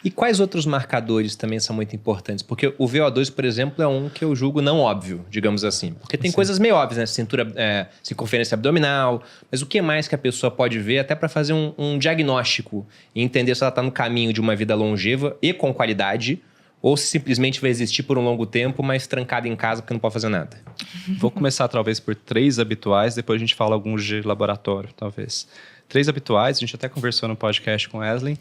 E quais outros marcadores também são muito importantes? Porque o VO2, por exemplo, é um que eu julgo não óbvio, digamos assim. Porque tem coisas meio óbvias, né? Cintura, circunferência abdominal. Mas o que mais que a pessoa pode ver até para fazer um diagnóstico e entender se ela está no caminho de uma vida longeva e com qualidade, ou se simplesmente vai existir por um longo tempo, mas trancada em casa porque não pode fazer nada? Vou começar talvez por 3 habituais, depois a gente fala alguns de laboratório, talvez. 3 habituais, a gente até conversou no podcast com Wesley.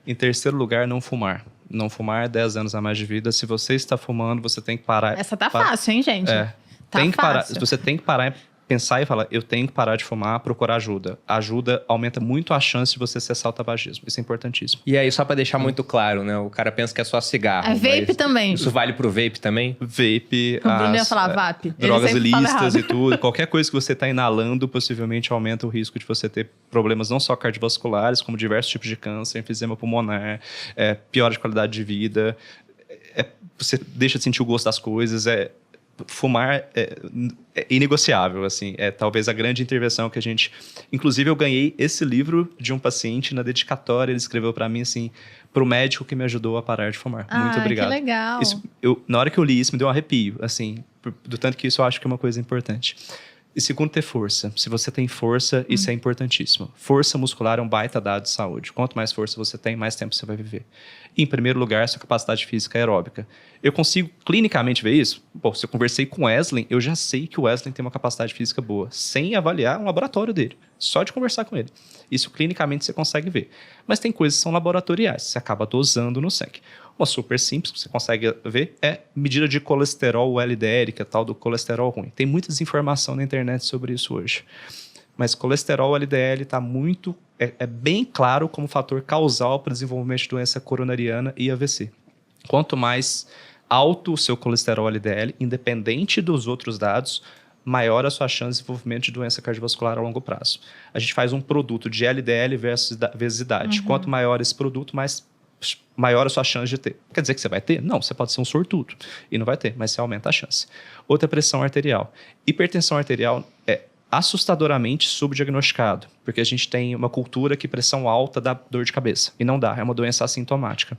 Em terceiro lugar, não fumar. Não fumar, 10 anos a mais de vida. Se você está fumando, você tem que parar. Essa tá fácil, hein, gente? Tá tem que parar. Você tem que parar, pensar e falar, eu tenho que parar de fumar, procurar ajuda. A ajuda aumenta muito a chance de você cessar o tabagismo. Isso é importantíssimo. E aí, só para deixar muito claro, né? O cara pensa que é só cigarro. É vape também. Isso vale pro vape também? Vape, O Bruno ia falar vape. drogas ilícitas e tudo. Qualquer coisa que você está inalando, possivelmente aumenta o risco de você ter problemas não só cardiovasculares, como diversos tipos de câncer, enfisema pulmonar, piora de qualidade de vida, você deixa de sentir o gosto das coisas, fumar é inegociável, assim, talvez a grande intervenção que a gente... Inclusive, eu ganhei esse livro de um paciente na dedicatória, ele escreveu para mim, assim, pro médico que me ajudou a parar de fumar. Muito obrigado. Que legal. Na hora que eu li isso, me deu um arrepio, assim, do tanto que isso eu acho que é uma coisa importante. E segundo, ter força. Se você tem força, isso é importantíssimo. Força muscular é um baita dado de saúde. Quanto mais força você tem, mais tempo você vai viver. E, em primeiro lugar, sua capacidade física aeróbica. Eu consigo clinicamente ver isso? Bom, se eu conversei com o Wesley, eu já sei que o Wesley tem uma capacidade física boa, sem avaliar um laboratório dele. Só de conversar com ele. Isso clinicamente você consegue ver. Mas tem coisas que são laboratoriais. Você acaba dosando no sangue. Uma super simples que você consegue ver é medida de colesterol LDL, que é tal do colesterol ruim. Tem muita desinformação na internet sobre isso hoje. Mas colesterol LDL está muito... É bem claro como fator causal para o desenvolvimento de doença coronariana e AVC. Quanto mais alto o seu colesterol LDL, independente dos outros dados, maior a sua chance de desenvolvimento de doença cardiovascular a longo prazo. A gente faz um produto de LDL vezes idade. Quanto maior esse produto, maior a sua chance de ter. Quer dizer que você vai ter? Não, você pode ser um sortudo e não vai ter, mas você aumenta a chance. Outra, pressão arterial. Hipertensão arterial é assustadoramente subdiagnosticado, porque a gente tem uma cultura que pressão alta dá dor de cabeça, e não dá, é uma doença assintomática.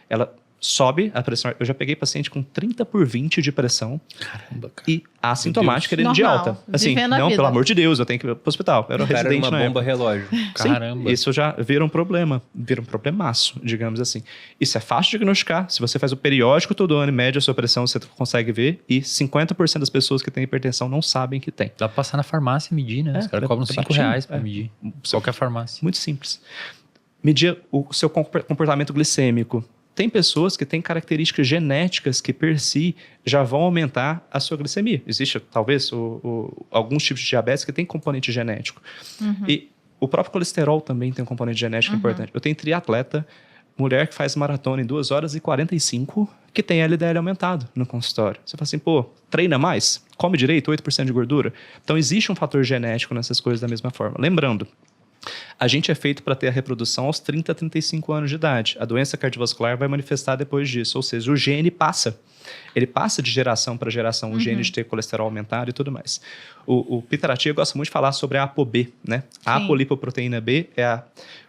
Ela sobe a pressão, eu já peguei paciente com 30/20 de pressão. Caramba, cara. E assintomática querendo de alta. Assim, não, pelo amor de Deus, eu tenho que ir pro hospital. Eu era residente uma bomba relógio. Caramba. Sim, isso já vira um problema, vira um problemaço, digamos assim. Isso é fácil de diagnosticar. Se você faz o periódico todo ano e mede a sua pressão, você consegue ver. E 50% das pessoas que têm hipertensão não sabem que tem. Dá pra passar na farmácia e medir, né? Os caras cobram R$5 pra medir. Qualquer farmácia. Muito simples. Medir o seu comportamento glicêmico. Tem pessoas que têm características genéticas que, per si, já vão aumentar a sua glicemia. Existe, talvez, alguns tipos de diabetes que têm componente genético. E o próprio colesterol também tem um componente genético importante. Eu tenho triatleta, mulher que faz maratona em 2 horas e 45, que tem LDL aumentado no consultório. Você fala assim, treina mais? Come direito, 8% de gordura? Então, existe um fator genético nessas coisas da mesma forma. Lembrando, a gente é feito para ter a reprodução aos 30 a 35 anos de idade. A doença cardiovascular vai manifestar depois disso. Ou seja, o gene passa. Ele passa de geração para geração, o gene de ter colesterol aumentado e tudo mais. O Peter Attia gosta muito de falar sobre a ApoB, né? A apolipoproteína B é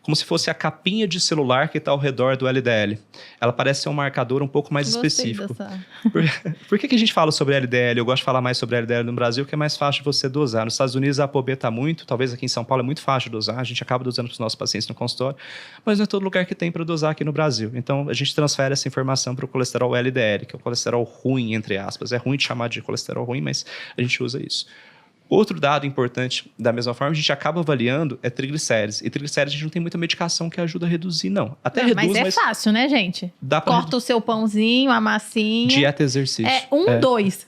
como se fosse a capinha de celular que está ao redor do LDL. Ela parece ser um marcador um pouco mais específico. Por que a gente fala sobre LDL? Eu gosto de falar mais sobre LDL no Brasil, que é mais fácil de você dosar. Nos Estados Unidos a ApoB está muito, talvez aqui em São Paulo é muito fácil de dosar, a gente acaba dosando para os nossos pacientes no consultório, mas não é todo lugar que tem para dosar aqui no Brasil. Então a gente transfere essa informação para o colesterol LDL, que é o colesterol ruim, entre aspas. É ruim de chamar de colesterol ruim, mas a gente usa isso. Outro dado importante, da mesma forma, a gente acaba avaliando é triglicérides. E triglicérides a gente não tem muita medicação que ajuda a reduzir, não. Até reduz, mas fácil, né, gente? Dá pra Corta o seu pãozinho, a massinha. Dieta, exercício. 2.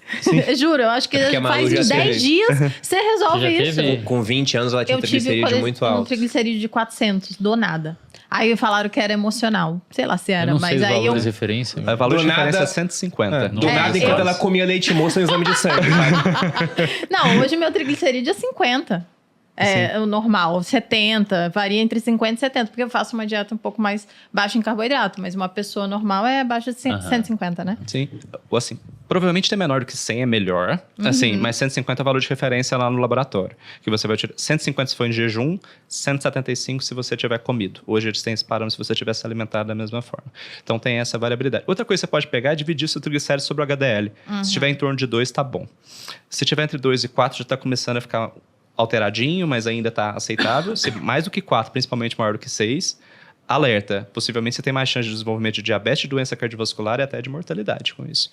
Juro, eu acho que faz em 10 dias você resolve isso. Com 20 anos ela tinha um triglicerídeo muito alto. Um triglicerídeo de 400, do nada. Aí falaram que era emocional. Sei lá se era, eu não mas sei aí os valores de referência. O valor de referência é 150. Do nada, enquanto ela comia leite moça no exame de sangue. Não, hoje meu triglicerídeo é 50. É o normal, 70, varia entre 50 e 70, porque eu faço uma dieta um pouco mais baixa em carboidrato, mas uma pessoa normal é abaixo de 150, né? Sim, assim, Provavelmente ter menor do que 100 é melhor, assim, mas 150 é o valor de referência lá no laboratório. Que você vai tirar 150 se for em jejum, 175 se você tiver comido. Hoje eles têm esse parâmetro se você tiver se alimentado da mesma forma. Então tem essa variabilidade. Outra coisa que você pode pegar é dividir o seu triglicérido sobre o HDL. Se tiver em torno de 2, tá bom. Se tiver entre 2 e 4, já tá começando a ficar alteradinho, mas ainda tá aceitável. Se mais do que 4, principalmente maior do que 6, alerta. Possivelmente você tem mais chance de desenvolvimento de diabetes, de doença cardiovascular e até de mortalidade com isso.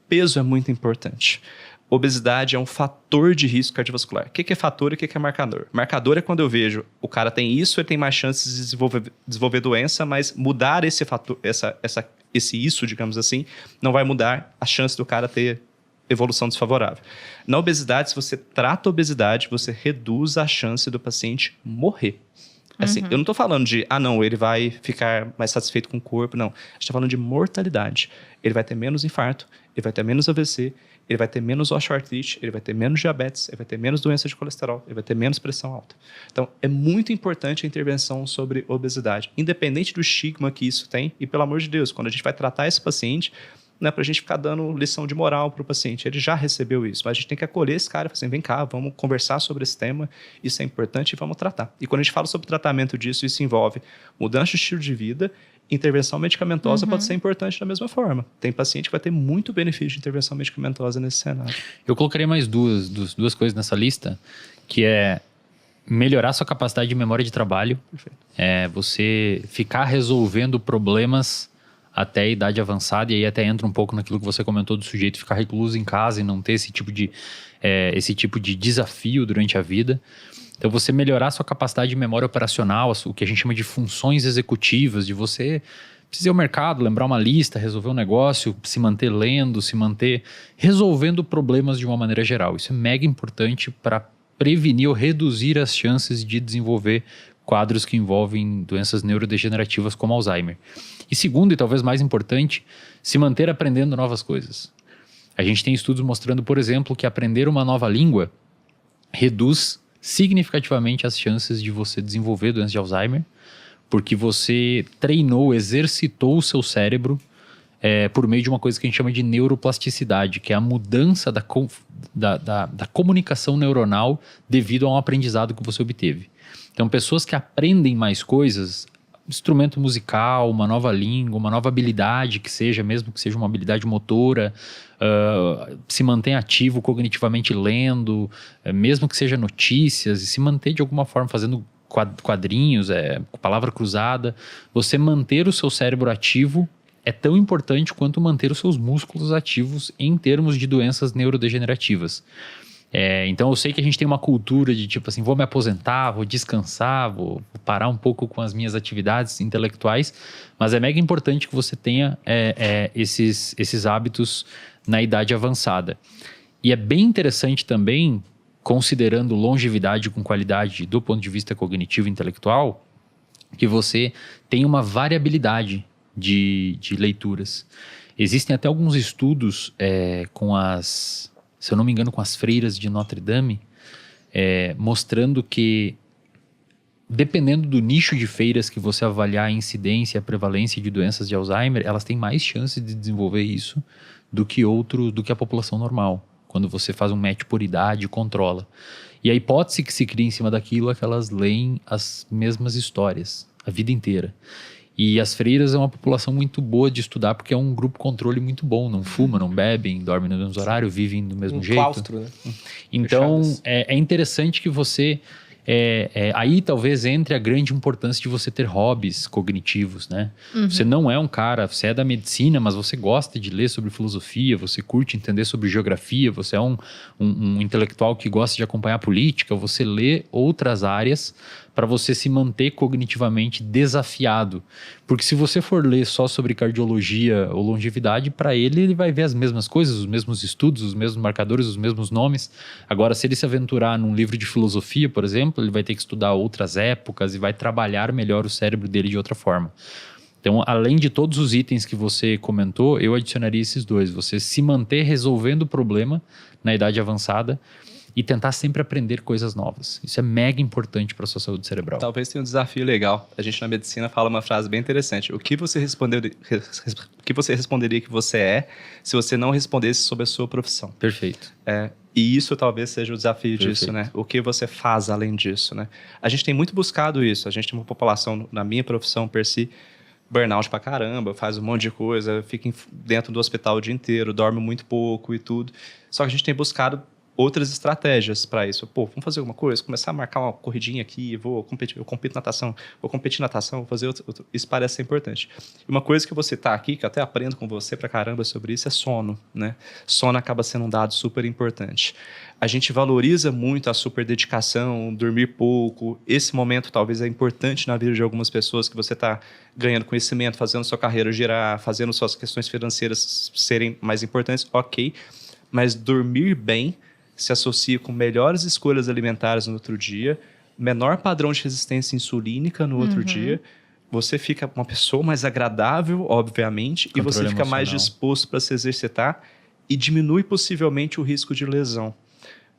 Peso é muito importante. Obesidade é um fator de risco cardiovascular. O que é fator e o que é marcador? Marcador é quando eu vejo o cara tem isso, ele tem mais chances de desenvolver doença, mas mudar esse fator, esse isso, digamos assim, não vai mudar a chance do cara ter evolução desfavorável. Na obesidade, se você trata a obesidade, você reduz a chance do paciente morrer. Assim, eu não estou falando de, não, ele vai ficar mais satisfeito com o corpo, não. A gente está falando de mortalidade. Ele vai ter menos infarto, ele vai ter menos AVC, ele vai ter menos osteoartrite, ele vai ter menos diabetes, ele vai ter menos doença de colesterol, ele vai ter menos pressão alta. Então, é muito importante a intervenção sobre obesidade, independente do estigma que isso tem. E, pelo amor de Deus, quando a gente vai tratar esse paciente, não é para a gente ficar dando lição de moral para o paciente. Ele já recebeu isso, mas a gente tem que acolher esse cara e falar assim, vem cá, vamos conversar sobre esse tema, isso é importante e vamos tratar. E quando a gente fala sobre tratamento disso, isso envolve mudança de estilo de vida, intervenção medicamentosa pode ser importante da mesma forma. Tem paciente que vai ter muito benefício de intervenção medicamentosa nesse cenário. Eu colocaria mais duas coisas nessa lista, que é melhorar sua capacidade de memória de trabalho. Perfeito. Você ficar resolvendo problemas até a idade avançada, e aí até entra um pouco naquilo que você comentou do sujeito ficar recluso em casa e não ter esse tipo de desafio durante a vida. Então, você melhorar a sua capacidade de memória operacional, o que a gente chama de funções executivas, de você precisar ir ao mercado, lembrar uma lista, resolver um negócio, se manter lendo, se manter resolvendo problemas de uma maneira geral. Isso é mega importante para prevenir ou reduzir as chances de desenvolver quadros que envolvem doenças neurodegenerativas como Alzheimer. E segundo, e talvez mais importante, se manter aprendendo novas coisas. A gente tem estudos mostrando, por exemplo, que aprender uma nova língua reduz significativamente as chances de você desenvolver doença de Alzheimer, porque você treinou, exercitou o seu cérebro por meio de uma coisa que a gente chama de neuroplasticidade, que é a mudança da comunicação neuronal devido a um aprendizado que você obteve. Então, pessoas que aprendem mais coisas, instrumento musical, uma nova língua, uma nova habilidade que seja, mesmo que seja uma habilidade motora, se mantém ativo cognitivamente lendo, mesmo que seja notícias, e se manter de alguma forma fazendo quadrinhos, palavra cruzada, você manter o seu cérebro ativo é tão importante quanto manter os seus músculos ativos em termos de doenças neurodegenerativas. Então eu sei que a gente tem uma cultura de tipo assim, vou me aposentar, vou descansar, vou parar um pouco com as minhas atividades intelectuais, mas é mega importante que você tenha esses hábitos na idade avançada. E é bem interessante também, considerando longevidade com qualidade do ponto de vista cognitivo e intelectual, que você tem uma variabilidade de leituras. Existem até alguns estudos se eu não me engano, com as freiras de Notre Dame, mostrando que, dependendo do nicho de feiras que você avaliar a incidência e a prevalência de doenças de Alzheimer, elas têm mais chances de desenvolver isso do que a população normal, quando você faz um match por idade e controla. E a hipótese que se cria em cima daquilo é que elas leem as mesmas histórias a vida inteira. E as freiras é uma população muito boa de estudar, porque é um grupo controle muito bom. Não fumam, não bebem, dormem no mesmo horário, vivem do mesmo jeito. Claustro, né? Então, é interessante que você... aí talvez entre a grande importância de você ter hobbies cognitivos, né? Você não é um cara, você é da medicina, mas você gosta de ler sobre filosofia, você curte entender sobre geografia, você é um intelectual que gosta de acompanhar política, você lê outras áreas para você se manter cognitivamente desafiado. Porque se você for ler só sobre cardiologia ou longevidade, para ele vai ver as mesmas coisas, os mesmos estudos, os mesmos marcadores, os mesmos nomes. Agora, se ele se aventurar num livro de filosofia, por exemplo, ele vai ter que estudar outras épocas e vai trabalhar melhor o cérebro dele de outra forma. Então, além de todos os itens que você comentou, eu adicionaria esses dois. Você se manter resolvendo o problema na idade avançada e tentar sempre aprender coisas novas. Isso é mega importante para a sua saúde cerebral. Talvez tenha um desafio legal. A gente na medicina fala uma frase bem interessante. O que você responderia que você é se você não respondesse sobre a sua profissão? Perfeito. E isso talvez seja o desafio disso, né? O que você faz além disso, né? A gente tem muito buscado isso. A gente tem uma população, na minha profissão, per si, burnout pra caramba, faz um monte de coisa, fica dentro do hospital o dia inteiro, dorme muito pouco e tudo. Só que a gente tem buscado outras estratégias para isso. Pô, vamos fazer alguma coisa, começar a marcar uma corridinha aqui, eu compito natação, vou competir natação, vou fazer outro. Isso parece ser importante. E uma coisa que eu vou citar aqui, que eu até aprendo com você pra caramba sobre isso, é sono, né? Sono acaba sendo um dado super importante. A gente valoriza muito a super dedicação, dormir pouco. Esse momento talvez é importante na vida de algumas pessoas, que você está ganhando conhecimento, fazendo sua carreira girar, fazendo suas questões financeiras serem mais importantes, ok. Mas dormir bem se associa com melhores escolhas alimentares no outro dia, menor padrão de resistência insulínica no outro dia. Você fica uma pessoa mais agradável, obviamente, Controle e você fica mais emocional. disposto para se exercitar e diminui possivelmente o risco de lesão.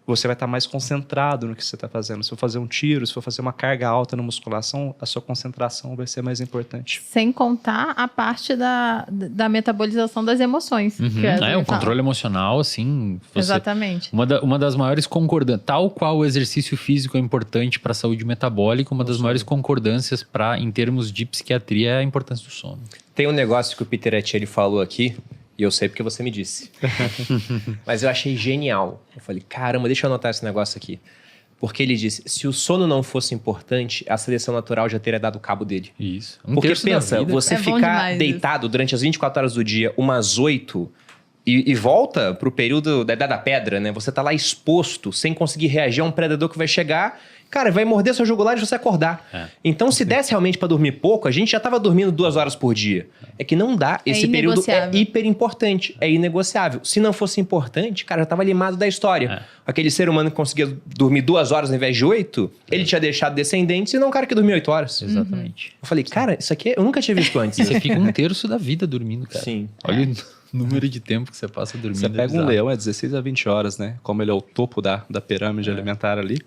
Você vai estar mais concentrado no que você está fazendo. Se for fazer um tiro, se for fazer uma carga alta na musculação, a sua concentração vai ser mais importante. Sem contar a parte da metabolização das emoções. Que O controle emocional, assim... Exatamente. Uma das maiores concordâncias, tal qual o exercício físico é importante para a saúde metabólica, uma das maiores concordâncias em termos de psiquiatria é a importância do sono. Tem um negócio que o Peter Attia, ele falou aqui, e eu sei porque você me disse. Mas eu achei genial. Eu falei, caramba, deixa eu anotar esse negócio aqui. Porque ele disse, se o sono não fosse importante, a seleção natural já teria dado cabo dele. Isso. Porque pensa, você É bom ficar demais deitado durante as 24 horas do dia, umas 8, e volta pro período da Idade da Pedra, né? Você tá lá exposto, sem conseguir reagir a um predador que vai chegar... Cara, vai morder seu jugular e você acordar. Então, se desse realmente pra dormir pouco, a gente já tava dormindo 2 horas por dia. É que não dá. Esse período é hiper importante. É inegociável. Se não fosse importante, cara, já tava limado da história. Aquele ser humano que conseguia dormir 2 horas ao invés de 8, ele tinha deixado descendentes e não um cara que dormiu 8 horas. Exatamente. Eu falei, cara, isso aqui eu nunca tinha visto antes. Você fica 1/3 da vida dormindo, cara. Sim. Olha o número de tempo que você passa dormindo. Você pega um leão, é 16 a 20 horas, né? Como ele é o topo da pirâmide alimentar ali.